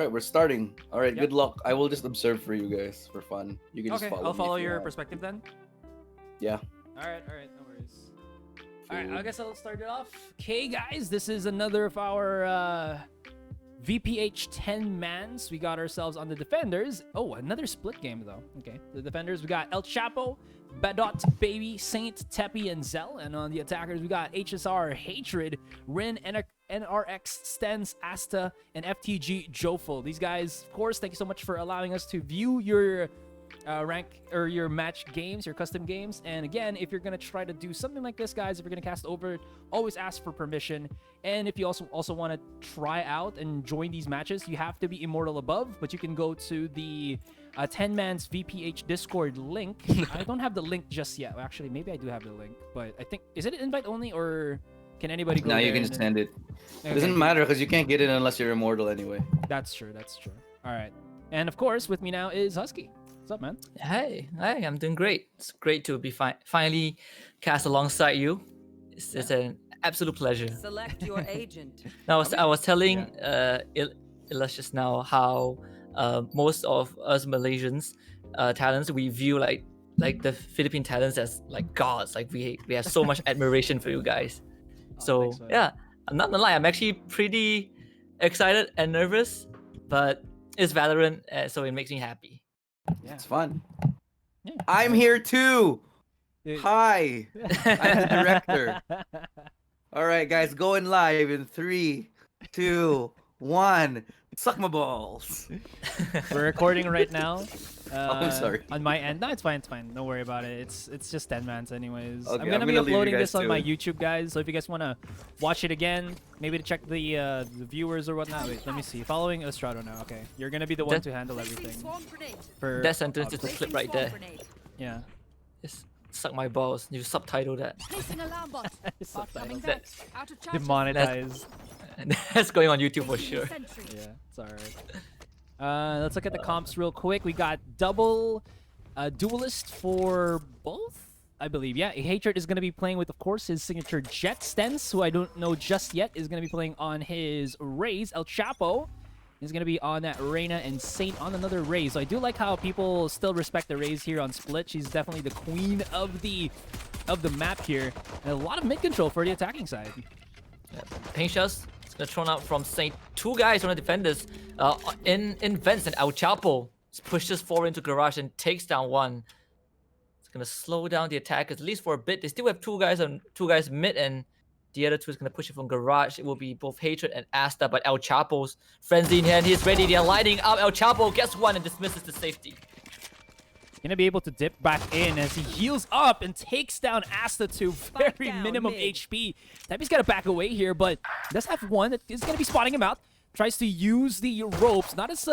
right, we're starting. All right, Yep. good luck. I will just observe for you guys for fun. You can just Okay, follow I'll me follow if you your want. perspective then. Yeah. Alright, no worries. Alright, I guess I'll start it off. Okay, guys, this is another of our VPH 10 mans. We got ourselves on the defenders. Oh, another split game though. Okay, the defenders, we got El Chapo, Badot, Baby, Saint, Teppy, and Zell. And on the attackers, we got HSR, Hatred, Rin, NRX, Stens, Asta, and FTG, Joful. These guys, of course, thank you so much for allowing us to view your rank or your match games, your custom games. And again, if you're gonna try to do something like this, guys, if you're gonna cast over, always ask for permission. And if you also want to try out and join these matches, you have to be Immortal above, but you can go to the 10 man's VPH Discord link. I don't have the link just yet. Actually, maybe I do have the link, but I think, is it invite only, or can anybody go Now there you can just send it. Okay. Doesn't matter because you can't get it unless you're immortal anyway. That's true. All right, and of course with me now is Husky. What's up, man? Hey, I'm doing great. It's great to be finally cast alongside you. It's an absolute pleasure. Select your agent. Now, I was telling Ilas just now how most of us Malaysians talents, we view like the Philippine talents as like gods. Like we have so much admiration for you guys. So thanks, man. yeah, I'm not gonna lie, I'm actually pretty excited and nervous, but it's Valorant, so it makes me happy. Yeah. It's fun. Yeah. I'm here too. Dude. Hi. I'm the director. All right, guys, going live in 3, 2, 1. Suck my balls. We're recording right now. I'm sorry. On my end, no, it's fine. No worry about it. It's just 10 mans anyways. Okay, I'm gonna be leave you uploading guys this on to my it. YouTube, guys. So if you guys wanna watch it again, maybe to check the viewers or whatnot. Wait, let me see. Following Estrado now. Okay, you're gonna be the one That- to handle everything. For That sentence is a clip right there. yeah. Just suck my balls. You subtitle that. Placing alarm bot. Subtitle. That- Out of charge. Demonetized. That's going on YouTube for sure. Yeah, it's alright. Let's look at the comps real quick. We got double duelist for both, I believe. Yeah, Hatred is going to be playing with, of course, his signature Jet Stens, who I don't know just yet, is going to be playing on his Raze. El Chapo is going to be on that Reyna, and Saint on another Raze. So I do like how people still respect the Raze here on Split. She's definitely the queen of the map here. And a lot of mid control for the attacking side. Yeah, paint shots. It's gonna thrown out from Saint. Two guys on the defenders in vents, and El Chapo pushes forward into garage and takes down one. It's gonna slow down the attackers at least for a bit. They still have two guys mid, and the other two is gonna push it from garage. It will be both Hatred and Asta, but El Chapo's frenzy in hand. He's ready. They're lighting up. El Chapo gets one and dismisses the safety. Gonna be able to dip back in as he heals up and takes down Asta to very down minimum mid. HP. Teppy's got to back away here, but does have one that is gonna be spotting him out. Tries to use the ropes, not as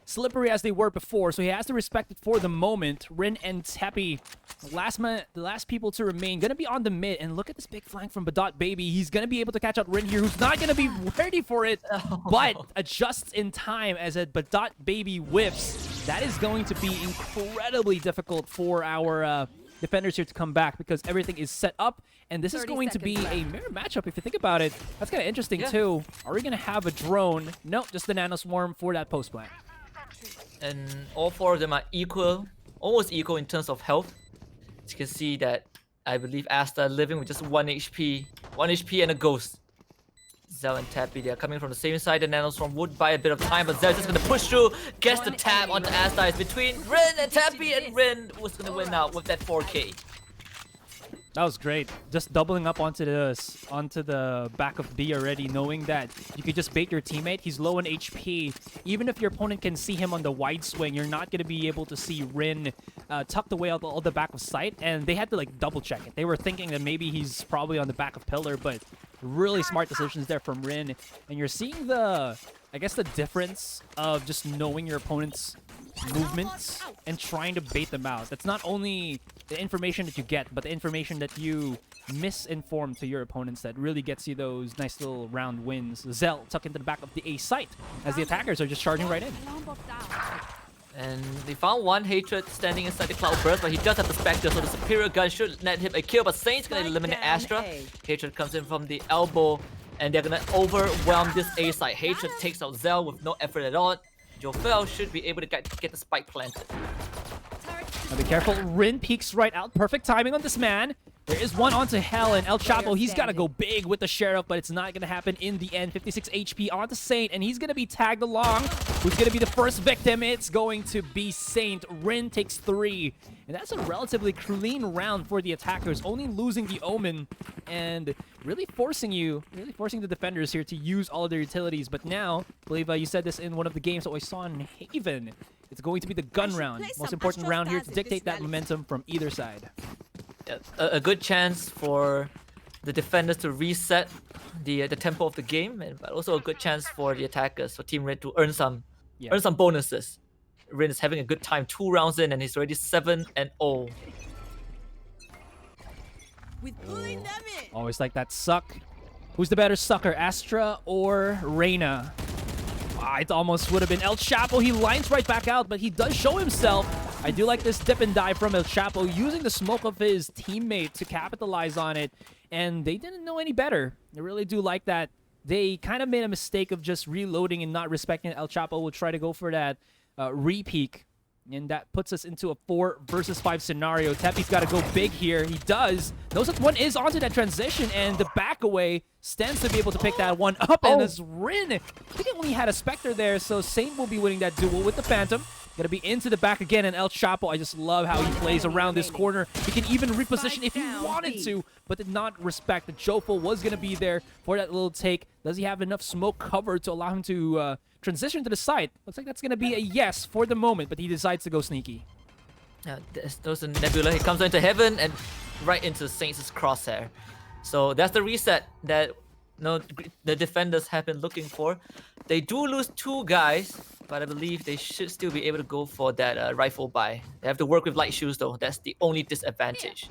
slippery as they were before, so he has to respect it for the moment. Rin and Teppy, the last people to remain, gonna be on the mid. And look at this big flank from Badot Baby. He's gonna be able to catch out Rin here, who's not gonna be ready for it, but adjusts in time as a Badot Baby whiffs. That is going to be incredibly difficult for our defenders here to come back because everything is set up, and this is 30 going to be seconds a mirror matchup if you think about it. That's kind of interesting too. Are we going to have a drone? Nope, just the nano swarm for that post plant. And all four of them are equal, almost equal in terms of health. As you can see that I believe Asta living with just 1 HP and a ghost. Zell and Teppy, they are coming from the same side. The Nanoswarm would buy a bit of time, but Zell's just gonna push through, gets the tap onto Asta. It's between Rin and Teppy, and Rin was gonna win out with that 4K. That was great. Just doubling up onto the back of B already, knowing that you could just bait your teammate. He's low in HP. Even if your opponent can see him on the wide swing, you're not going to be able to see Rin tucked away all the back of sight. And they had to like double check it. They were thinking that maybe he's probably on the back of pillar, but really smart decisions there from Rin. And you're seeing I guess the difference of just knowing your opponent's movements and trying to bait them out. That's not only the information that you get, but the information that you misinform to your opponents that really gets you those nice little round wins. Zell tucked into the back of the A site as the attackers are just charging right in. And they found one Hatred standing inside the Cloud Burst, but he does have the Spectre, so the Superior Gun should net him a kill, but Saint's gonna eliminate down Astra. A. Hatred comes in from the elbow, and they're gonna overwhelm this A side. Hatred takes out Zell with no effort at all. Jofel should be able to get the spike planted. Now be careful. Rin peeks right out. Perfect timing on this man. There is one onto Hell, and El Chapo, he's got to go big with the Sheriff, but it's not going to happen in the end. 56 HP onto Saint, and he's going to be tagged along. Who's going to be the first victim? It's going to be Saint. Rin takes 3, and that's a relatively clean round for the attackers, only losing the Omen, and really forcing the defenders here to use all of their utilities. But now, I believe you said this in one of the games that we saw in Haven, it's going to be the gun round. Most important round here to dictate that momentum from either side. A good chance for the defenders to reset the tempo of the game, but also a good chance for the attackers, for Team Red, to earn some bonuses. Rin is having a good time 2 rounds in, and he's already 7-0. With pulling them in. Always like that suck. Who's the better sucker, Astra or Reyna? It almost would have been El Chapo. He lines right back out, but he does show himself. I do like this dip and dive from El Chapo, using the smoke of his teammate to capitalize on it. And they didn't know any better. I really do like that. They kind of made a mistake of just reloading and not respecting it. El Chapo will try to go for that re-peek. And that puts us into a 4 versus 5 scenario. Teppy's got to go big here. He does. Knows that one is onto that transition, and the back away stands to be able to pick that one up. And as Rin, I think he only had a Spectre there, so Saint will be winning that duel with the Phantom. Gonna be into the back again, and El Chapo, I just love how he plays around this corner. He can even reposition if he wanted to, but did not respect that Jofel was gonna be there for that little take. Does he have enough smoke cover to allow him to transition to the side? Looks like that's gonna be a yes for the moment, but he decides to go sneaky. There's a Nebula. He comes into Heaven and right into Saints' crosshair. So that's the reset that the defenders have been looking for. They do lose 2 guys, but I believe they should still be able to go for that rifle buy. They have to work with light shoes though. That's the only disadvantage.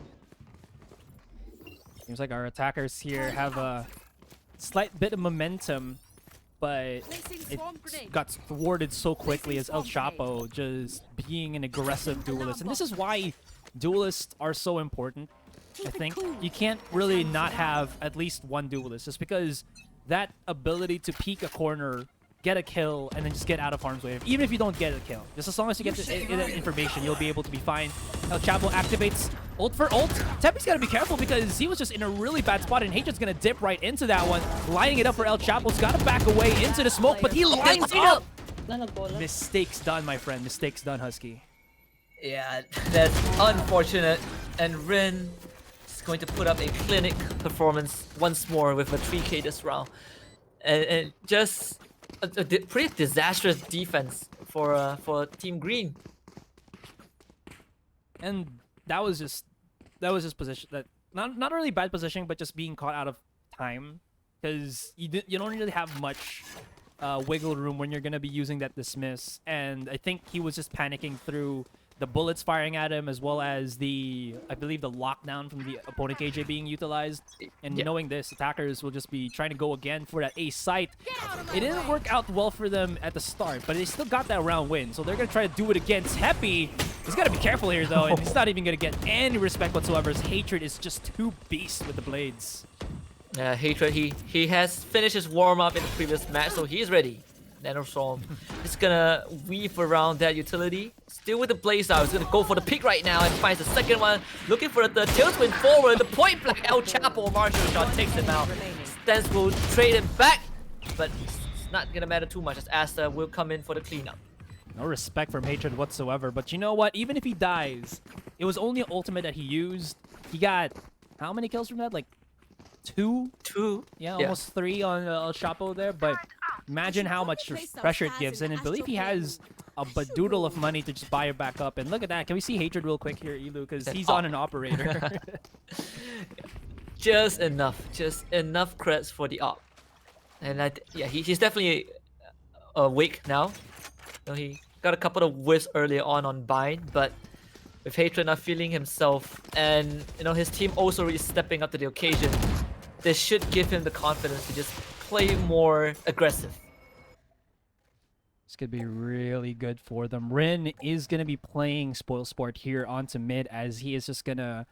Seems like our attackers here have a slight bit of momentum, but it got thwarted so quickly as El Chapo just being an aggressive duelist. And this is why duelists are so important. I think you can't really not have at least one duelist, just because that ability to peek a corner, get a kill, and then just get out of harm's way. Even if you don't get a kill, just as long as you get that information, you'll be able to be fine. El Chapo activates ult for ult. Teppy's got to be careful because he was just in a really bad spot, and Hatred's going to dip right into that one, lining it up for El Chapo's got to back away into the smoke, but he lines up. Mistakes done, my friend. Mistakes done, Husky. Yeah, that's unfortunate. And Rin is going to put up a clinic performance once more with a 3K this round. And just a pretty disastrous defense for Team Green. And that was just position that not really bad positioning, but just being caught out of time, because you don't really have much wiggle room when you're gonna be using that dismiss. And I think he was just panicking through the bullets firing at him, as well as I believe the lockdown from the opponent KJ being utilized. And knowing this, attackers will just be trying to go again for that ace site. It didn't work out well for them at the start, but they still got that round win. So they're going to try to do it again. Teppy, he's got to be careful here, though, and he's not even going to get any respect whatsoever. His Hatred is just too beast with the blades. Yeah, Hatred, he has finished his warm-up in the previous match, so he's ready. Nanostorm is gonna weave around that utility. Still with the blaze out. He's gonna go for the pick right now and finds the second one. Looking for the tail twin forward. The point blank El Chapo martial shot takes him out. Stance will trade him back, but it's not gonna matter too much as Asta will come in for the cleanup. No respect from Hatred whatsoever. But you know what? Even if he dies, it was only an ultimate that he used. He got how many kills from that? Like 2? 2? Yeah, almost 3 on El Chapo there. But imagine how much pressure it gives. And I believe he has a badoodle of money to just buy it back up. And look at that. Can we see Hatred real quick here, Elu? Because he's on an operator. Just enough creds for the op. And he's definitely awake now. He got a couple of whiffs earlier on Bind, but with Hatred not feeling himself, and his team also really stepping up to the occasion, this should give him the confidence to just play more aggressive. This could be really good for them. Rin is going to be playing Spoil Sport here onto mid, as he is just going to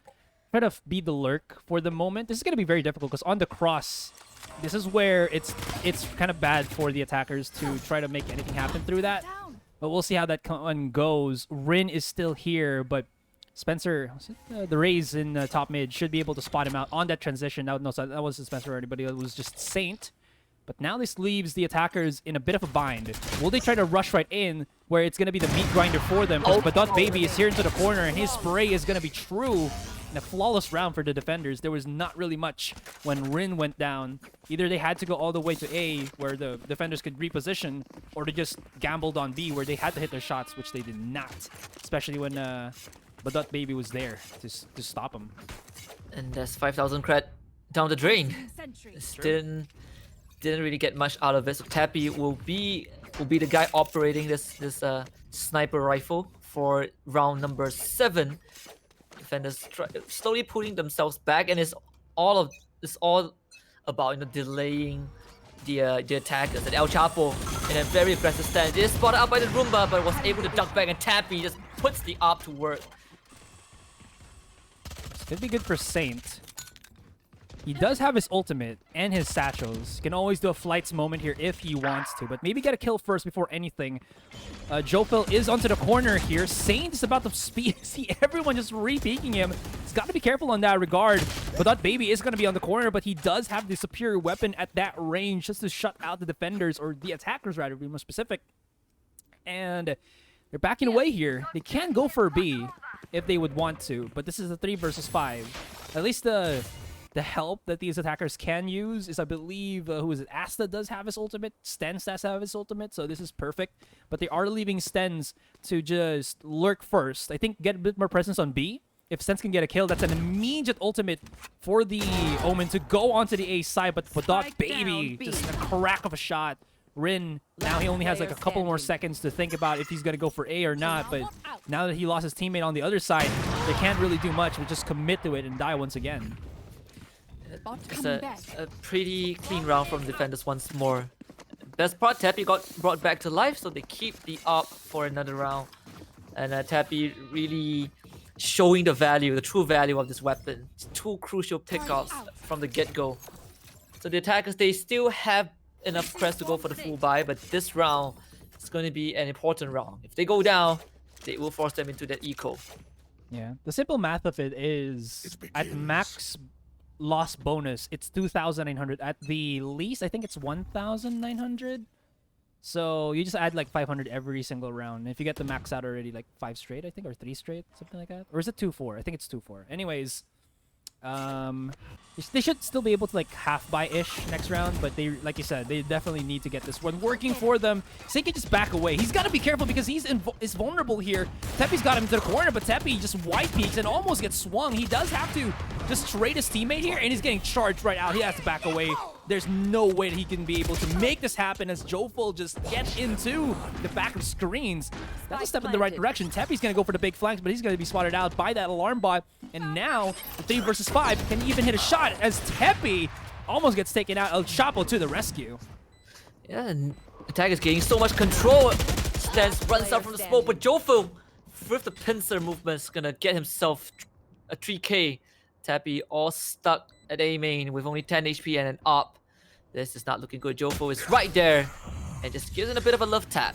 try to be the lurk for the moment. This is going to be very difficult because on the cross, this is where it's kind of bad for the attackers to try to make anything happen through that. But we'll see how that one goes. Rin is still here, but Spencer, the Rays in top mid, should be able to spot him out on that transition. No, that wasn't Spencer already, but it was just Saint. But now this leaves the attackers in a bit of a bind. Will they try to rush right in, where it's going to be the meat grinder for them? Because Badot Baby is here into the corner, and his spray is going to be true. And a flawless round for the defenders. There was not really much when Rin went down. Either they had to go all the way to A, where the defenders could reposition, or they just gambled on B, where they had to hit their shots, which they did not. Especially when Badot Baby was there to stop him. And that's 5,000 cred down the drain. Didn't really get much out of it. So Tappy will be the guy operating this sniper rifle for round number 7. Defenders slowly pulling themselves back, and it's all about delaying the attackers. And El Chapo in a very aggressive stance is spotted out by the Roomba, but was able to duck back, and Tappy just puts the AWP to work. This could be good for Saint. He does have his ultimate and his satchels. He can always do a flights moment here if he wants to, but maybe get a kill first before anything. Jofil is onto the corner here. Saint is about to see everyone just re-peeking him. He's got to be careful on that regard. But that Baby is going to be on the corner, but he does have the superior weapon at that range just to shut out the defenders, or the attackers rather, to be more specific. And they're backing away here. They can go for B if they would want to, but this is a 3 versus 5. At least the help that these attackers can use is, I believe, who is it? Asta does have his ultimate. Stens does have his ultimate, so this is perfect. But they are leaving Stens to just lurk first. I think get a bit more presence on B. If Stens can get a kill, that's an immediate ultimate for the Omen to go onto the A side. But Badot Baby, just a crack of a shot. Rin, now he only has like a couple more seconds to think about if he's going to go for A or not. But now that he lost his teammate on the other side, they can't really do much but just commit to it and die once again. It's a pretty clean round from defenders once more. Best part, Tappy got brought back to life, so they keep the AWP for another round. And Tappy really showing the true value of this weapon. It's 2 crucial pickups from the get-go. So the attackers, they still have enough crest to go for the full buy, but this round is going to be an important round. If they go down, they will force them into that eco. Yeah, the simple math of it is at max loss bonus, it's 2,900. At the least, I think it's 1,900. So you just add like 500 every single round. If you get the max out already, like 5 straight, I think, or 3 straight, something like that. Or is it 2-4? I think it's 2-4. Anyways, they should still be able to like half buy-ish next round, but they, like you said, they definitely need to get this one working for them. Saint can just back away. He's got to be careful because he's vulnerable here. Teppy's got him to the corner, but Teppy just white peeks and almost gets swung. He does have to just trade his teammate here, and he's getting charged right out. He has to back away. There's no way that he can be able to make this happen as Jofil just gets into the back of screens. That's a step in the right direction. Teppy's going to go for the big flanks, but he's going to be spotted out by that alarm bot. And now, the 3 versus 5 can even hit a shot as Teppy almost gets taken out. El Chapo to the rescue. Yeah, and attack is gaining so much control. Stens runs out from the smoke, but Jofil, with the pincer movement, is going to get himself a 3k. Tappy all stuck at A main with only 10 HP and an AWP. This is not looking good. Jofil is right there and just gives it a bit of a love tap.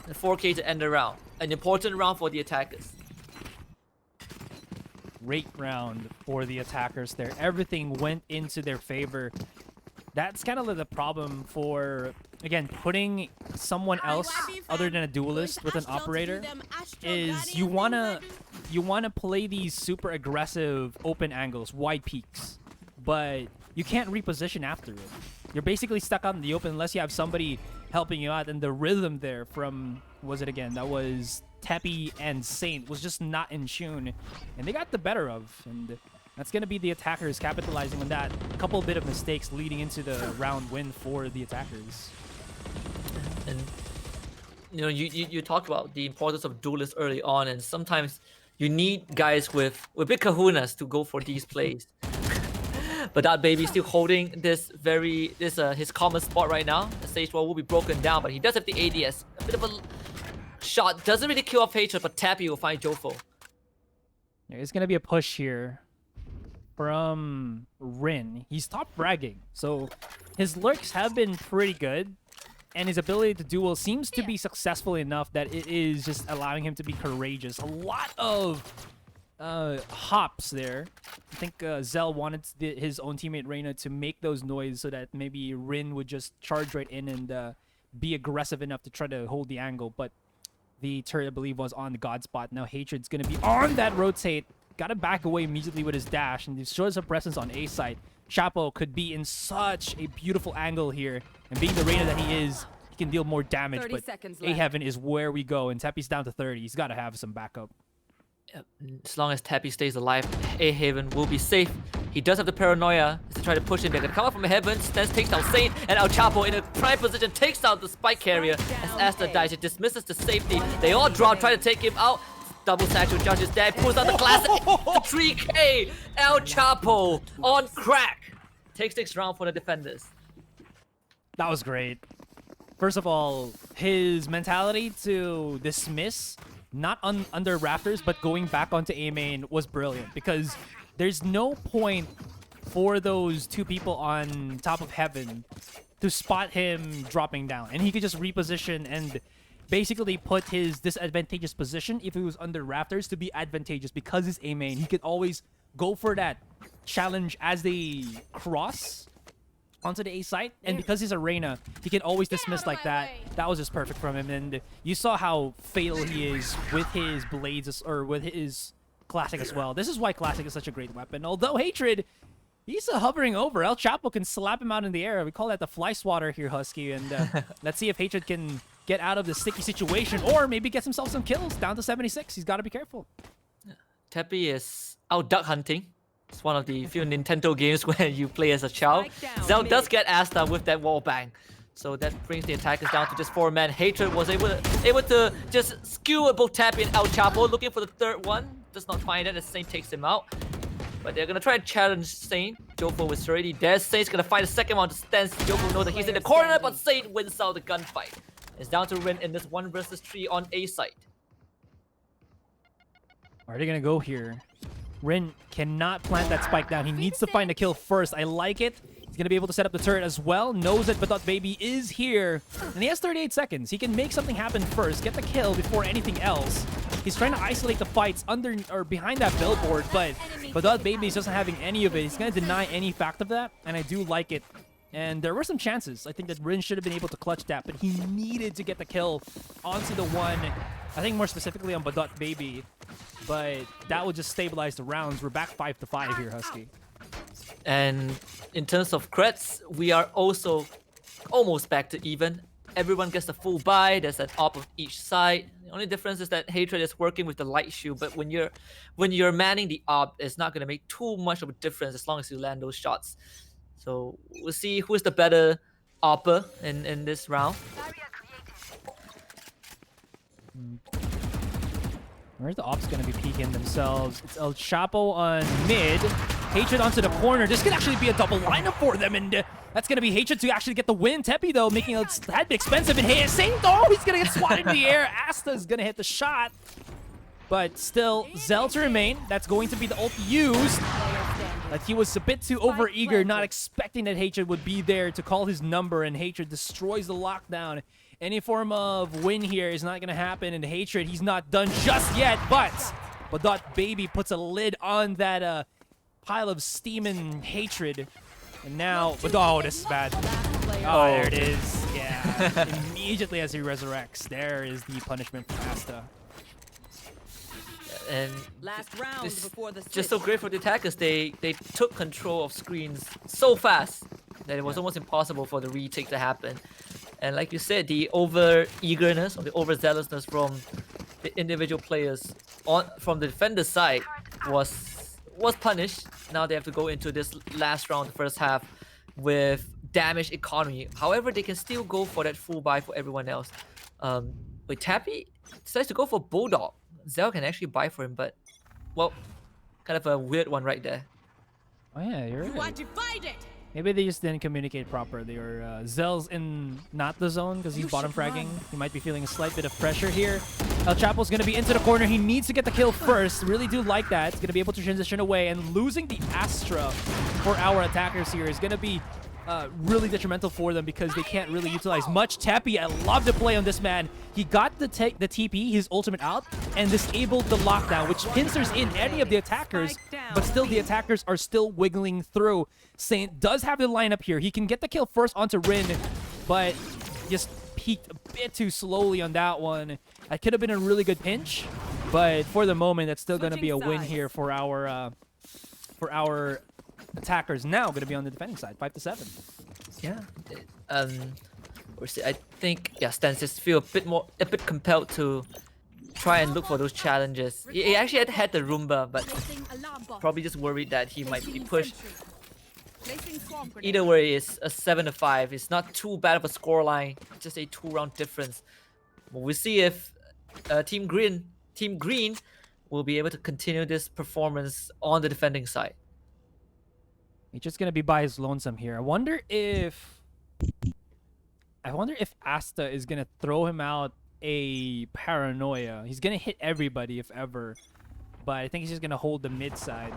And 4k to end the round. An important round for the attackers. Great round for the attackers there. Everything went into their favor. That's kind of the problem for, again, putting someone else other than a duelist with an operator is you wanna play these super aggressive open angles, wide peaks, but you can't reposition after it. You're basically stuck out in the open unless you have somebody helping you out, and the rhythm there from, that was Teppy and Saint was just not in tune, and they got the better of, and that's going to be the attackers capitalizing on that. A couple bit of mistakes leading into the round win for the attackers. And you talked about the importance of duelists early on, and sometimes you need guys with big kahunas to go for these plays. But that baby still holding his common spot right now. The stage wall will be broken down, but he does have the ADS. A bit of a shot doesn't really kill off Hatred, but Tappy will find Jofil. Yeah, it's gonna be a push here. from Rin. He's top fragging, so his lurks have been pretty good, and his ability to duel seems to be successful enough that it is just allowing him to be courageous. A lot of hops there. I think Zell wanted his own teammate Reyna to make those noises so that maybe Rin would just charge right in and be aggressive enough to try to hold the angle, but the turret, I believe, was on the God spot. Now Hatred's going to be on that rotate. Got to back away immediately with his dash, and he shows a presence on A side. Chapo could be in such a beautiful angle here, and being the Reyna that he is, he can deal more damage, 30 but seconds A left. Heaven is where we go, and Tepi's down to 30. He's got to have some backup. As long as Tappy stays alive, A Haven will be safe. He does have the paranoia to try to push in. They're gonna come up from Heaven. Stance takes down Saint, and El Chapo in a prime position takes out the spike carrier. As Asta dies, it dismisses the safety. They all drop, try to take him out. Double satchel, Judge is dead. Pulls out the classic. The 3K. El Chapo on crack. Takes next round for the defenders. That was great. First of all, his mentality to dismiss, not under Raptors, but going back onto A main was brilliant, because there's no point for those two people on top of Heaven to spot him dropping down. And he could just reposition and basically put his disadvantageous position, if he was under Raptors, to be advantageous because he's A main. He could always go for that challenge as they cross onto the A site, and because he's a Reyna, he can always dismiss like that. That was just perfect from him, and you saw how fatal he is with his blades, or with his Classic as well. This is why Classic is such a great weapon. Although Hatred, he's hovering over. El Chapo can slap him out in the air. We call that the fly swatter here, Husky, and let's see if Hatred can get out of the sticky situation, or maybe gets himself some kills. Down to 76. He's got to be careful. Teppy is out duck hunting. It's one of the few Nintendo games where you play as a child. Zell does get Asta with that wall bang. So that brings the attackers down to just 4 men. Hatred was able to just skew both Teppy and El Chapo, looking for the third one. Does not find it as Saint takes him out. But they're gonna try and challenge Saint. Jofo is already there. Saint's gonna fight a second one to stance. Jofo knows that he's in the corner, but Saint wins out the gunfight. It's down to Rin in this 1 versus 3 on A site. Where are they going to go here? Rin cannot plant that spike down. He needs to find a kill first. I like it. He's going to be able to set up the turret as well. Knows that Badot Baby is here. And he has 38 seconds. He can make something happen first. Get the kill before anything else. He's trying to isolate the fights under or behind that billboard, but Badot Baby doesn't having any of it. He's going to deny any fact of that, and I do like it. And there were some chances. I think that Rin should have been able to clutch that, but he needed to get the kill onto the one, I think more specifically on Badot Baby. But that will just stabilize the rounds. We're back 5-5 here, Husky. And in terms of creds, we are also almost back to even. Everyone gets the full buy. There's an op of each side. The only difference is that Hatred is working with the light shield, but when you're manning the op, it's not going to make too much of a difference as long as you land those shots. So we'll see who's the better opper in this round. Where's the ops going to be peeking themselves? It's El Chapo on mid. Hatred onto the corner. This could actually be a double lineup for them, and that's going to be Hatred to actually get the win. Teppy, though, making it a tad bit expensive. And hey, Saint, oh, he's going to get swatted in the air. Asta's going to hit the shot. But still, Zell to remain. That's going to be the ult used. Like, he was a bit too overeager, not expecting that Hatred would be there to call his number, and Hatred destroys the lockdown. Any form of win here is not going to happen, and Hatred, he's not done just yet, but Badot Baby puts a lid on that pile of steam and Hatred. And now, oh, this is bad. Oh, there it is. Yeah. Immediately as he resurrects, there is the punishment for Asta. And Last round this before the just so great for the attackers. They took control of screens so fast that it was almost impossible for the retake to happen. And like you said, the over-eagerness or the overzealousness from the individual players from the defender's side was punished. Now they have to go into this last round, the first half, with damage economy. However, they can still go for that full buy for everyone else. But Tappy decides to go for Bulldog. Zell can actually buy for him, but, well, kind of a weird one right there. Oh yeah, you're You right. want to fight it? Maybe they just didn't communicate properly, or Zell's in not the zone because he's bottom fragging. He might be feeling a slight bit of pressure here. El Chapo's going to be into the corner. He needs to get the kill first. Really do like that. He's going to be able to transition away, and losing the Astra for our attackers here is going to be really detrimental for them because they can't really utilize much. Teppy, I love the play on this man. He got the TP, his ultimate out, and disabled the lockdown, which pincers in any of the attackers, but still the attackers are still wiggling through. Saint does have the lineup here. He can get the kill first onto Rin, but just peaked a bit too slowly on that one. That could have been a really good pinch, but for the moment, that's still going to be a win here for our attackers. Now going to be on the defending side, 5-7. Yeah. I think Stans just feel a bit compelled to try and look for those challenges. He actually had the Roomba, but probably just worried that he might be pushed. Either way, it's a 7-5. It's not too bad of a scoreline. Just a 2-round difference. We'll see if Team Green will be able to continue this performance on the defending side. He's just gonna be by his lonesome here. I wonder if Asta is gonna throw him out a paranoia. He's gonna hit everybody if ever, but I think he's just gonna hold the mid side.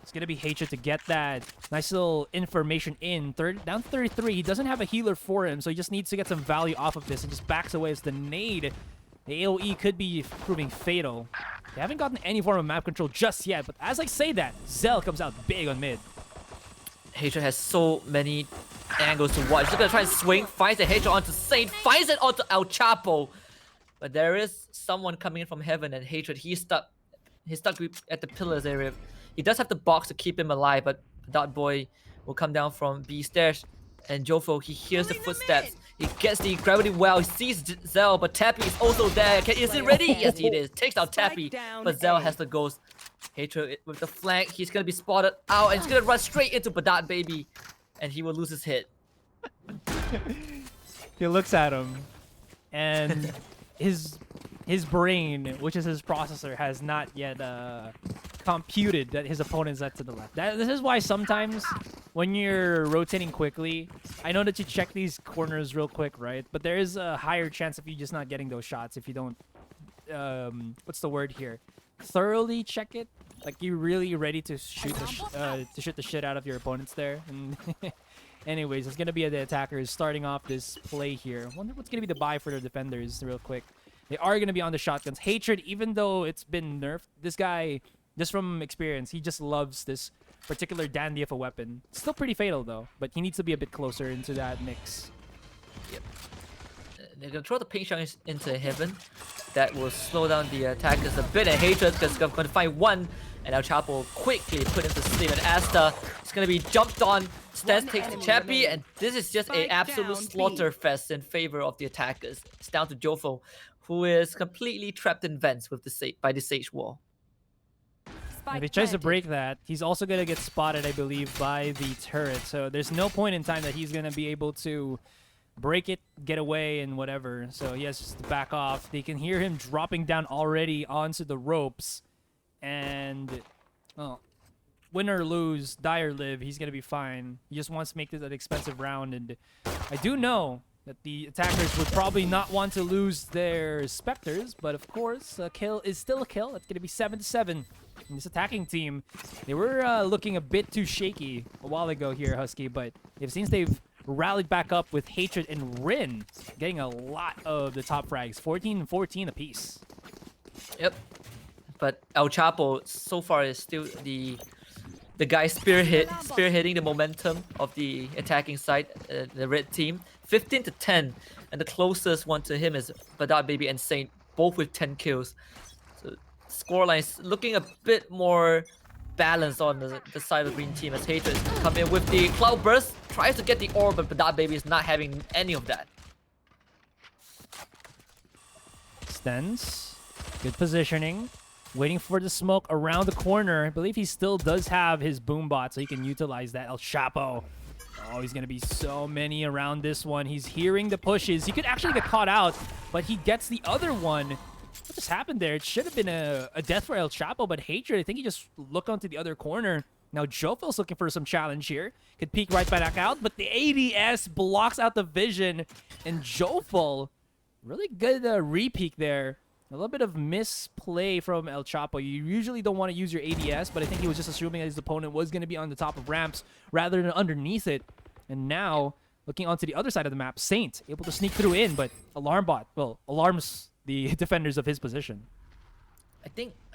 It's gonna be Hatred to get that nice little information in. Down 33. He doesn't have a healer for him, so he just needs to get some value off of this and just backs away as the nade. The AoE could be proving fatal. They haven't gotten any form of map control just yet, but as I say that, Zell comes out big on mid. Hatred has so many angles to watch. He's gonna try and swing, finds the Hatred onto Saint, finds it onto El Chapo. But there is someone coming in from heaven, and Hatred, he's stuck at the pillars area. He does have the box to keep him alive, but that boy will come down from B stairs. And Jofo, he hears the footsteps. He gets the gravity well. He sees Zell, but Tappy is also there. Is it ready? Yes, it is. Takes out Tappy, but Zell has the ghost. Hatred with the flank. He's gonna be spotted out, and he's gonna run straight into Badat Baby, and he will lose his hit. He looks at him, and his brain, which is his processor, has not yet computed that his opponent's at to the left. This is why sometimes when you're rotating quickly, I know that you check these corners real quick, right? But there is a higher chance of you just not getting those shots if you don't, what's the word here? Thoroughly check it. Like you're really ready to shoot the shit out of your opponents there. And anyways, it's gonna be the attackers starting off this play here. I wonder what's gonna be the buy for the defenders real quick. They are gonna be on the shotguns. Hatred, even though it's been nerfed, this guy, just from experience, he just loves this particular dandy of a weapon. It's still pretty fatal though, but he needs to be a bit closer into that mix. Yep. They're gonna throw the pink shot into heaven. That will slow down the attackers a bit, and Hatred is going to find one, and El Chapo quickly put into sleep, and Asta is going to be jumped on. Stans takes the Chappy, and this is just an absolute slaughter fest in favor of the attackers. It's down to Jofo, who is completely trapped in vents with by the Sage Wall. If he tries to break that, he's also going to get spotted, I believe, by the turret. So there's no point in time that he's going to be able to break it, get away, and whatever. So he has just to back off. They can hear him dropping down already onto the ropes. And, well, win or lose, die or live, he's going to be fine. He just wants to make this an expensive round. And I do know that the attackers would probably not want to lose their Spectres. But, of course, a kill is still a kill. It's going to be 7-7. And this attacking team, they were looking a bit too shaky a while ago here, Husky. But since they've rallied back up with Hatred and Rin, getting a lot of the top frags, 14 and 14 apiece. Yep. But El Chapo so far is still the guy spearheading the momentum of the attacking side, the red team. 15-10, and the closest one to him is Badat Baby and Saint, both with 10 kills. So scoreline is looking a bit more balanced on the side of the green team as Hatred come in with the Cloud Burst, tries to get the orb, but Badat Baby is not having any of that. Stens, good positioning, waiting for the smoke around the corner. I believe he still does have his boom bot, so he can utilize that. El Chapo. Oh, he's going to be so many around this one. He's hearing the pushes. He could actually get caught out, but he gets the other one. What just happened there? It should have been a death for El Chapo, but Hatred, I think he just looked onto the other corner Now Jofel's looking for some challenge here. Could peek right back out, but the ADS blocks out the vision. And Jofel, really good re-peek there. A little bit of misplay from El Chapo. You usually don't want to use your ADS, but I think he was just assuming that his opponent was going to be on the top of ramps rather than underneath it. And now, looking onto the other side of the map, Saint able to sneak through in, but Alarmbot, well, alarms the defenders of his position.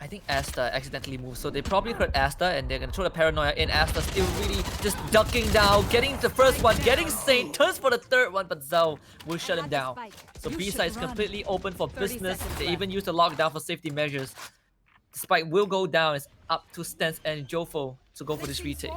I think Asta accidentally moved, so they probably heard Asta and they're gonna throw the paranoia in. Asta still really just ducking down, getting the first one, getting Saint, turns for the third one, but Zhao will shut him down. So B-side is completely open for business. They even use the lockdown for safety measures. Despite will go down, it's up to Stance and Jofo to go for this retake.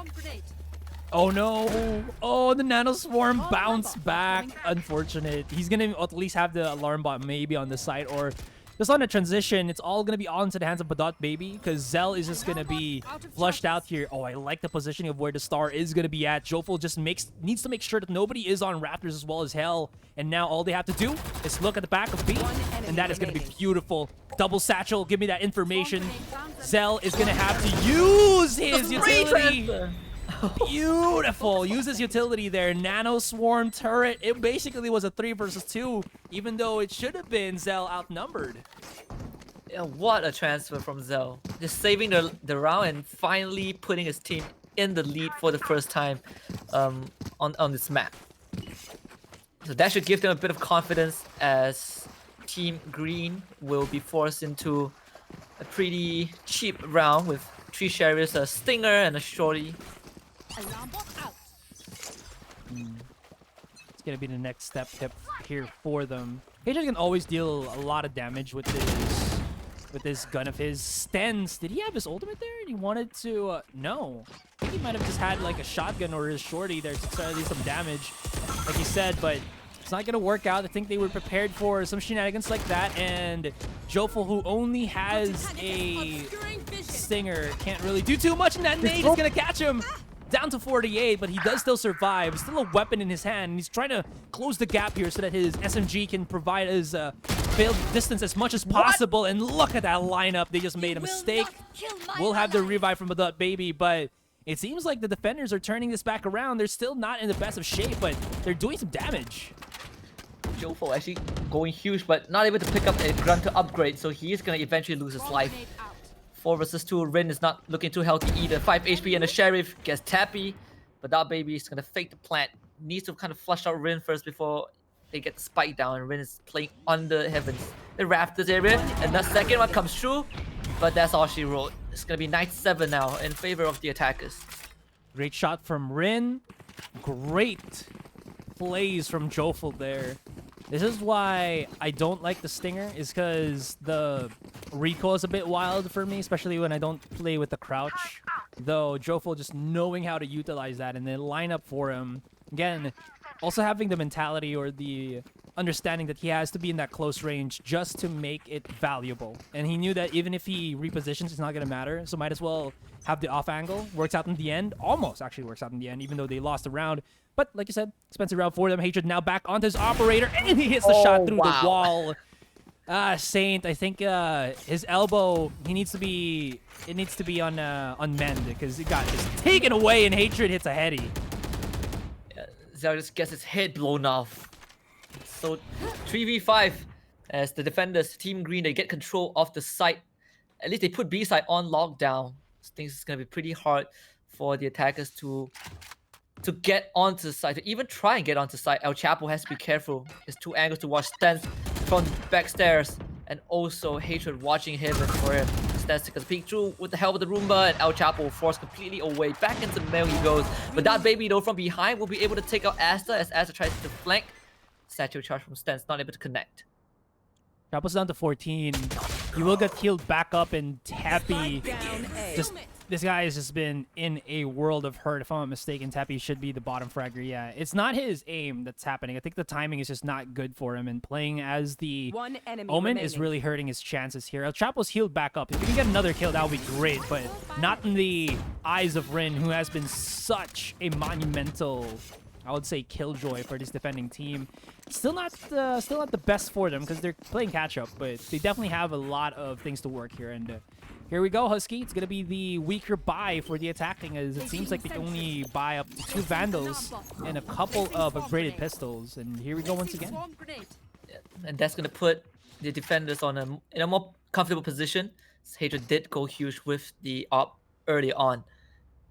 Oh no! Oh, the Nano Swarm bounced back. Unfortunate. He's gonna at least have the alarm bot maybe on the side, or just on the transition, it's all gonna be onto the hands of Badot Baby, because Zell is just gonna be flushed out here. Oh, I like the positioning of where the star is gonna be at. Jofel just needs to make sure that nobody is on Raptors as well as hell. And now all they have to do is look at the back of B, and that is gonna be beautiful. Double satchel, give me that information. Zell is gonna have to use his utility. Beautiful. Uses utility there. Nano Swarm turret. It basically was a 3 versus 2, even though it should have been Zell outnumbered. Yeah, what a transfer from Zell. Just saving the round and finally putting his team in the lead for the first time on this map. So that should give them a bit of confidence, as Team Green will be forced into a pretty cheap round with 3 Sheriffs, a Stinger, and a Shorty. It's gonna be the next step here for them. Hatred can always deal a lot of damage with this gun of his. Stens, did he have his ultimate there? He wanted to no. I think he might have just had like a shotgun or his shorty there to try to do some damage, like you said, but it's not gonna work out. I think they were prepared for some shenanigans like that, and Jofel, who only has a Stinger, can't really do too much, and that nade is gonna catch him. Down to 48, but he does still survive. Still a weapon in his hand, and he's trying to close the gap here so that his SMG can provide his failed distance as much as possible. What? And look at that lineup. They just made a mistake. We'll have the revive from Badot Baby, but it seems like the defenders are turning this back around. They're still not in the best of shape, but they're doing some damage. Jofo actually going huge, but not able to pick up a grunt to upgrade, so he is going to eventually lose his life. 4 versus 2, Rin is not looking too healthy either. 5 HP and the Sheriff gets tappy, but that baby is gonna fake the plant. Needs to kind of flush out Rin first before they get the spike down, and Rin is playing under heavens. The Raptors area, and the second one comes through, but that's all she wrote. It's gonna be 9-7 now in favor of the attackers. Great shot from Rin. Great plays from Jofel there. This is why I don't like the Stinger, is because the recoil is a bit wild for me, especially when I don't play with the crouch. Though Jofel just knowing how to utilize that and then line up for him. Again, also having the mentality or the understanding that he has to be in that close range just to make it valuable. And he knew that even if he repositions, it's not going to matter. So might as well have the off angle. Works out in the end. Almost actually works out in the end, even though they lost the round. But like you said, expensive round for them. Hatred now back onto his operator, and he hits the shot through the wall. Saint, I think his elbow, it needs to be on mend, because it got just taken away, and Hatred hits a heady. Yeah, Zhao just gets his head blown off. So 3v5 as the defenders, Team Green, they get control of the site. At least they put B side on lockdown. So things is gonna be pretty hard for the attackers to get onto the site, to even try and get onto the site. El Chapo has to be careful. There's 2 angles to watch. Stance from backstairs, and also Hatred watching him and for him. Stance takes a peek through with the help of the Roomba, and El Chapo forced completely away. Back into the middle he goes. But that baby though from behind will be able to take out Asta as Asta tries to flank. Satchel charge from Stance, not able to connect. Chapo's down to 14. He will get healed back up, and Tappy just... This guy has just been in a world of hurt. If I'm not mistaken, Tappy should be the bottom fragger. Yeah, it's not his aim that's happening. I think the timing is just not good for him, and playing as the Omen is really hurting his chances here. El Chapo's healed back up. If he can get another kill, that would be great, but not in the eyes of Rin, who has been such a monumental I would say, killjoy for this defending team. Still not the best for them because they're playing catch up, but they definitely have a lot of things to work here. And here we go, Husky. It's gonna be the weaker buy for the attacking, as it seems like they can only buy up to 2 Vandals and a couple of upgraded pistols. And here we go once again. And that's gonna put the defenders in a more comfortable position. Hatred did go huge with the op early on,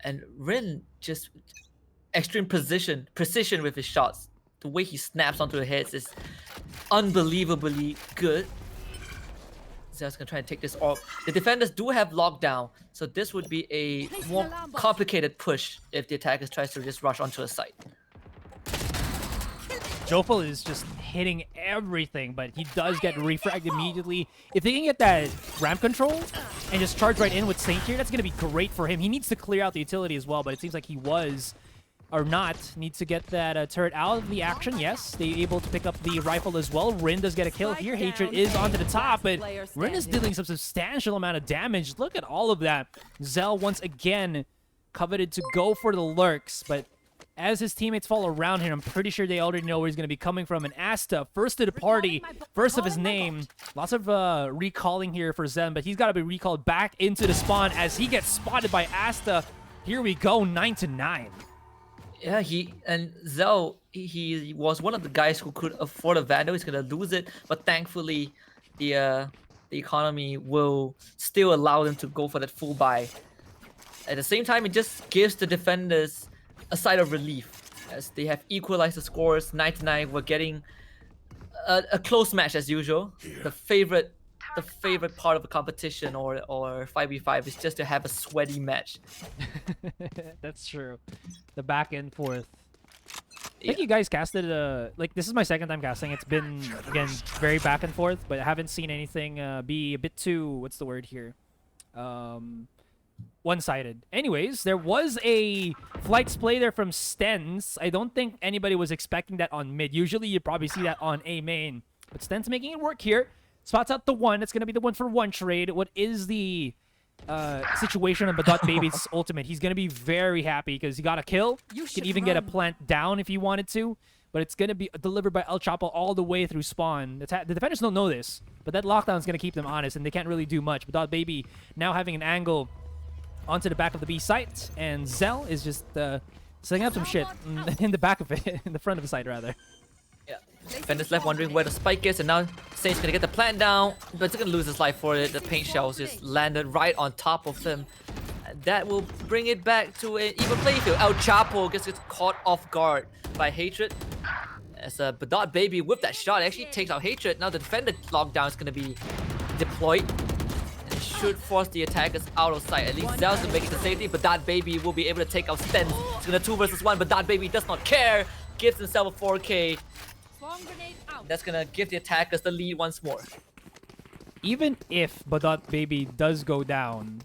and Rin just extreme precision with his shots. The way he snaps onto the heads is unbelievably good. Zell's gonna try and take this off. The defenders do have lockdown, so this would be a more complicated push if the attackers tries to just rush onto a site. Jofel is just hitting everything, but he does get refragged immediately. If they can get that ramp control and just charge right in with Saint here, that's going to be great for him. He needs to clear out the utility as well, but it seems like he was, or not, needs to get that turret out of the action. Yes, they able to pick up the rifle as well. Rin does get a kill here. Hatred is onto the top, but Rin is dealing some substantial amount of damage. Look at all of that. Zell once again coveted to go for the lurks, but as his teammates fall around him, I'm pretty sure they already know where he's going to be coming from. And Asta, first to the party, first of his name. Lots of recalling here for Zen, but he's got to be recalled back into the spawn as he gets spotted by Asta. Here we go, 9-9. Yeah, Zell, he was one of the guys who could afford a Vandal. He's going to lose it, but thankfully the economy will still allow them to go for that full buy. At the same time, it just gives the defenders a sigh of relief as they have equalized the scores. 9-9. We're getting a close match as usual. The favorite part of the competition or 5v5 is just to have a sweaty match. That's true. The back and forth. I think you guys casted like this is my second time casting. It's been again very back and forth, but I haven't seen anything be a bit too, what's the word here, one-sided. Anyways, there was a flight splay there from Stens. I don't think anybody was expecting that on mid. Usually you probably see that on A main, but Stens making it work here. Spots out the one. It's gonna be the 1-for-1 trade. What is the situation on Badot Baby's ultimate? He's gonna be very happy because he got a kill. He can even get a plant down if he wanted to, but it's gonna be delivered by El Chapo all the way through spawn. The defenders don't know this, but that lockdown is gonna keep them honest, and they can't really do much. Badot Baby now having an angle onto the back of the B site, and Zell is just setting up some shit in the back of it, in the front of the site rather. Yeah, defenders left wondering where the spike is, and now Saint's gonna get the plant down, but he's gonna lose his life for it. The paint shells just landed right on top of him. That will bring it back to an even playing field. El Chapo gets caught off guard by Hatred. As Badot Baby with that shot actually takes out Hatred. Now the defender lockdown is gonna be deployed. Should force the attackers out of sight. At least Zell's to make it to safety, but that Baby will be able to take out Stens. It's gonna 2 versus 1, but that Baby does not care. Gives himself a 4K. That's gonna give the attackers the lead once more. Even if Badot Baby does go down,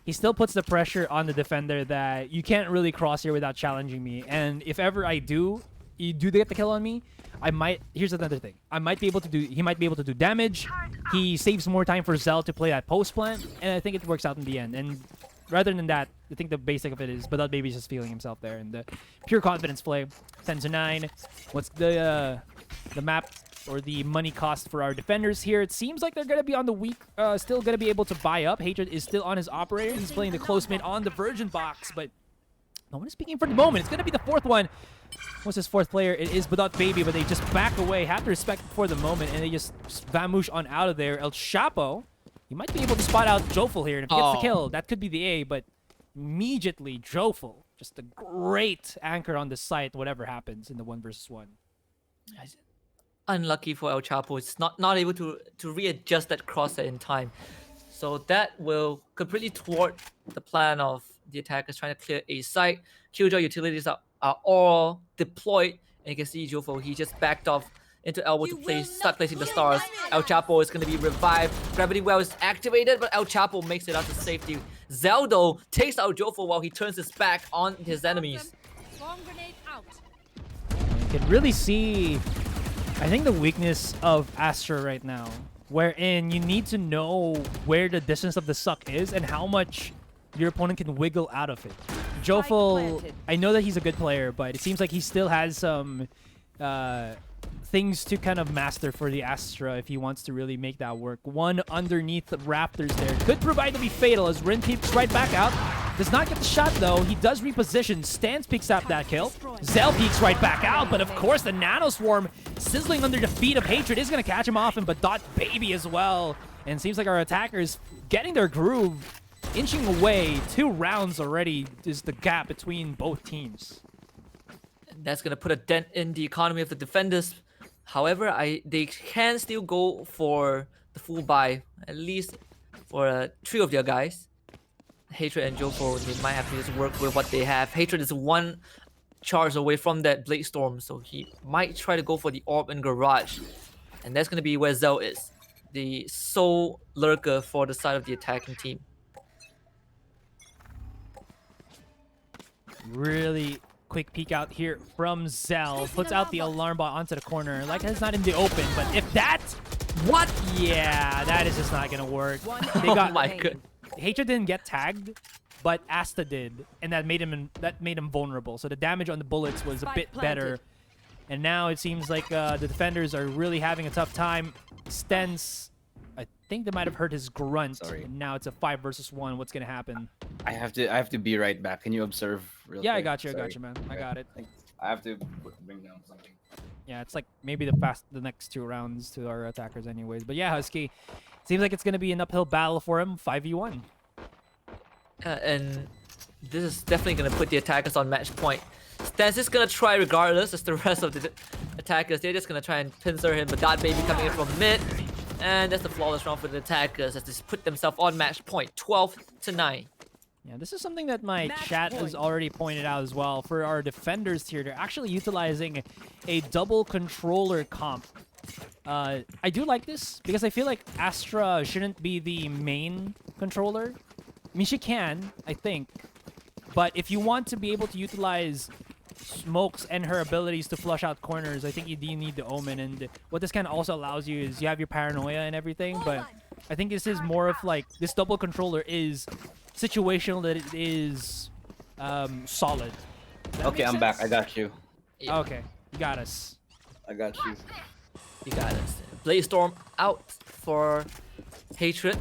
he still puts the pressure on the defender that you can't really cross here without challenging me. And if ever I do, you do get the kill on me, I might, here's another thing. He might be able to do damage. He saves more time for Zell to play that post plant, and I think it works out in the end. And rather than that, I think the basic of it is Badot Baby's just feeling himself there, and the pure confidence play. 10-9. What's the map or the money cost for our defenders here? It seems like they're gonna be on the weak, still gonna be able to buy up. Hatred is still on his operator. He's playing the close mid on the Virgin box, but no one is speaking for the moment. It's gonna be the 4th one. What's his 4th player? It is Badot Baby, but they just back away, have to respect for the moment, and they just vamoosh on out of there. El Chapo, he might be able to spot out Jofel here, and if he gets the kill, that could be the A, but immediately Jofel, just a great anchor on the site, whatever happens in the 1 versus 1. Unlucky for El Chapo. It's not able to readjust that crosshair in time. So that will completely thwart the plan of the attackers trying to clear a site. Killjoy utilities are all deployed, and you can see Jofo, he just backed off into elbow to start placing the stars. El Chapo is going to be revived. Gravity Well is activated, but El Chapo makes it out to safety. Zeldo takes out Jofo while he turns his back on his enemies. You can really see, I think, the weakness of Astra right now, wherein you need to know where the distance of the suck is and how much your opponent can wiggle out of it. Jofel, planted. I know that he's a good player, but it seems like he still has some things to kind of master for the Astra if he wants to really make that work. One underneath the Raptors there could provide to be fatal as Rin peeks right back out. Does not get the shot though. He does reposition. Stans peeks out that kill. Zell peeks right back out, but of course the Nano Swarm sizzling under the feet of Hatred is going to catch him off, and but Dot Baby as well. And it seems like our attackers getting their groove, inching away. 2 rounds already is the gap between both teams. That's gonna put a dent in the economy of the defenders. However, they can still go for the full buy, at least for 3 of their guys. Hatred and Jofo, they might have to just work with what they have. Hatred is 1 charge away from that Blade Storm, so he might try to go for the Orb and Garage. And that's gonna be where Zell is, the sole lurker for the side of the attacking team. Really quick peek out here from Zell. Puts out the alarm bot onto the corner. Like it's not in the open, but if that... What? Yeah, that is just not going to work. They Oh got, my god. Hatred didn't get tagged, but Asta did, and that made him vulnerable. So the damage on the bullets was a bit better. And now it seems like the defenders are really having a tough time. Stens, I think they might have heard his grunt. Sorry. And now it's a 5 versus 1. What's gonna happen? I have to be right back. Can you observe real Yeah, quick? I got you, Sorry. man. I got it. Thanks. I have to bring down something. Yeah, it's like maybe the next 2 rounds to our attackers anyways. But yeah, Husky, seems like it's gonna be an uphill battle for him. 5v1. And this is definitely gonna put the attackers on match point. Stans is gonna try regardless, as the rest of the attackers. They're just gonna try and pincer him, but Dot Baby coming in from mid. And that's the flawless round for the attackers as they put themselves on match point, 12-9. Yeah, this is something that my Match chat has point. already pointed out as well. For our defenders here, they're actually utilizing a double controller comp. I do like this because I feel like Astra shouldn't be the main controller. I mean, she can, I think. But if you want to be able to utilize smokes and her abilities to flush out corners, I think you do need the Omen. And what this kind of also allows you is you have your paranoia and everything. But I think this is more of like, this double controller is situational, that it is solid. Okay, I'm back. I got you. Yeah. Okay, you got us. I got you. You got us. Blade Storm out for Hatred.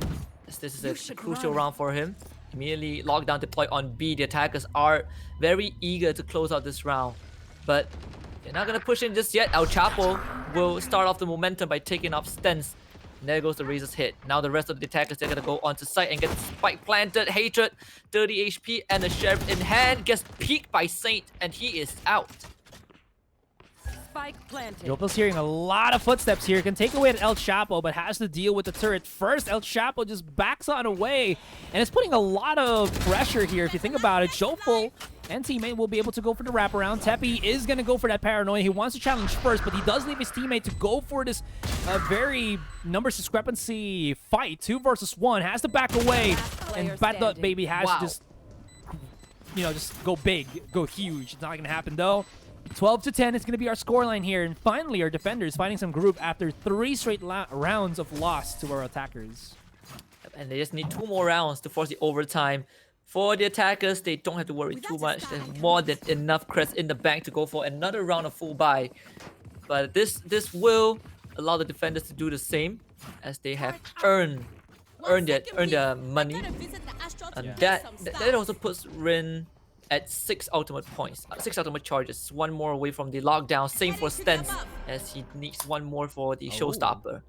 This is a crucial round for him. Immediately lockdown deployed on B. The attackers are very eager to close out this round, but they're not gonna push in just yet. El Chapo will start off the momentum by taking off Stens. And there goes the Razor's hit. Now the rest of the attackers, they're gonna go onto site and get the spike planted. Hatred, 30 HP, and the Sheriff in hand gets peeked by Saint, and he is out. Spike planted. Jopo's hearing a lot of footsteps here. Can take away at El Chapo, but has to deal with the turret first. El Chapo just backs on away, and it's putting a lot of pressure here. If you think about it, Jopo and teammate will be able to go for the wraparound. Tepi is going to go for that paranoia. He wants to challenge first, but he does leave his teammate to go for this very numbers discrepancy fight. 2 versus 1. Has to back away, and Bad Dot Baby has to just, you know, just go big, go huge. It's not going to happen, though. 12-10 is going to be our scoreline here. And finally, our defenders finding some groove after 3 straight rounds of loss to our attackers. And they just need 2 more rounds to force the overtime. For the attackers, they don't have to worry too much. There's more than enough creds in the bank to go for another round of full buy. But this will allow the defenders to do the same, as they have earned their money. That also puts Rin at 6 ultimate points, 6 ultimate charges, 1 more away from the lockdown. Same for Stens, as he needs 1 more for the showstopper.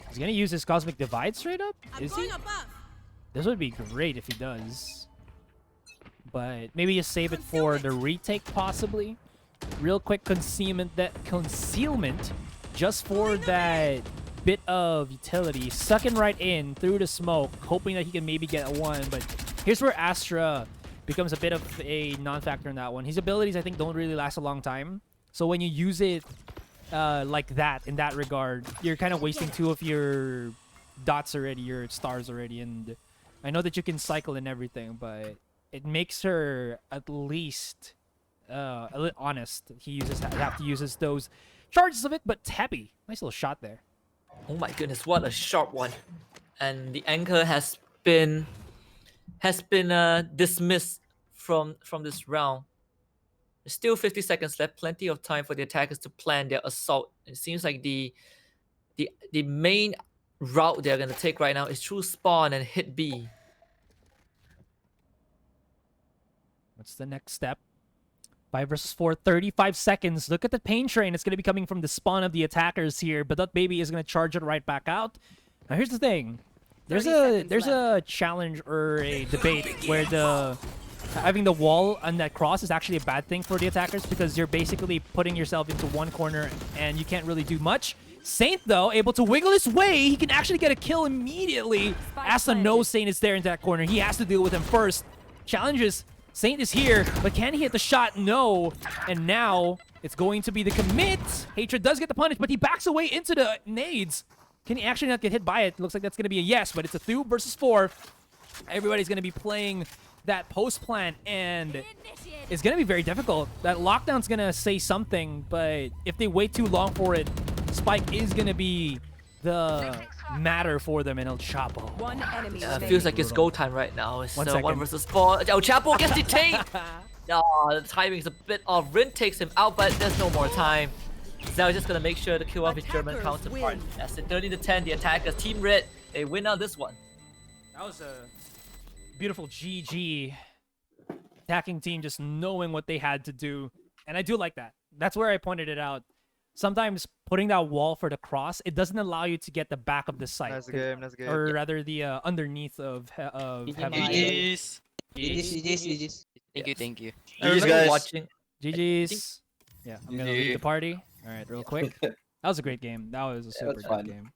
He's going to use his Cosmic Divide straight up? I'm Is he? going above. This would be great if he does. But maybe just save it for the retake, possibly. Real quick concealment just for that bit of utility. Sucking right in through the smoke, hoping that he can maybe get a 1. But here's where Astra becomes a bit of a non-factor in that one. His abilities, I think, don't really last a long time. So when you use it like that, in that regard, you're kind of wasting 2 of your dots already, your stars already. And I know that you can cycle and everything, but it makes her at least a little honest. He have to use those charges of it, but Tepi, nice little shot there. Oh my goodness, what a sharp one. And the anchor has been dismissed from this round. There's still 50 seconds left. Plenty of time for the attackers to plan their assault. It seems like the main route they're gonna take right now is through spawn and hit B. What's the next step? 5 versus 4, 35 seconds. Look at the pain train. It's going to be coming from the spawn of the attackers here, but that baby is going to charge it right back out. Now here's the thing. There's 30 a seconds challenge or a debate where having the wall on that cross is actually a bad thing for the attackers because you're basically putting yourself into one corner and you can't really do much. Saint, though, able to wiggle his way. He can actually get a kill immediately. Asa knows Saint is there in that corner. He has to deal with him first. Challenges. Saint is here, but can he hit the shot? No. And now it's going to be the commit. Hatred does get the punish, but he backs away into the nades. Can he actually not get hit by it? Looks like that's going to be a yes, but it's a 2 versus 4. Everybody's going to be playing that post plan, and it's going to be very difficult. That lockdown's going to say something, but if they wait too long for it, Spike is going to be the matter for them in El Chapo. One enemy. It feels like it's go time right now. It's 1 1 second. versus 4. El Chapo gets detained. The timing is a bit off. Rin takes him out, but there's no more time. Now he's just gonna make sure to kill off his German Attackers counterpart. win. That's it. 30-10. The attackers, Team Red, they win out this one. That was a beautiful GG. Attacking team just knowing what they had to do. And I do like that. That's where I pointed it out. Sometimes putting that wall for the cross, it doesn't allow you to get the back of the site. Nice game, nice game. Or rather the underneath of heaven. GG's. Thank you. I remember guys. watching. GG's. Yeah, I'm gonna leave GG. the party. All right, real quick. That was a great game. That was a super was good fun. game.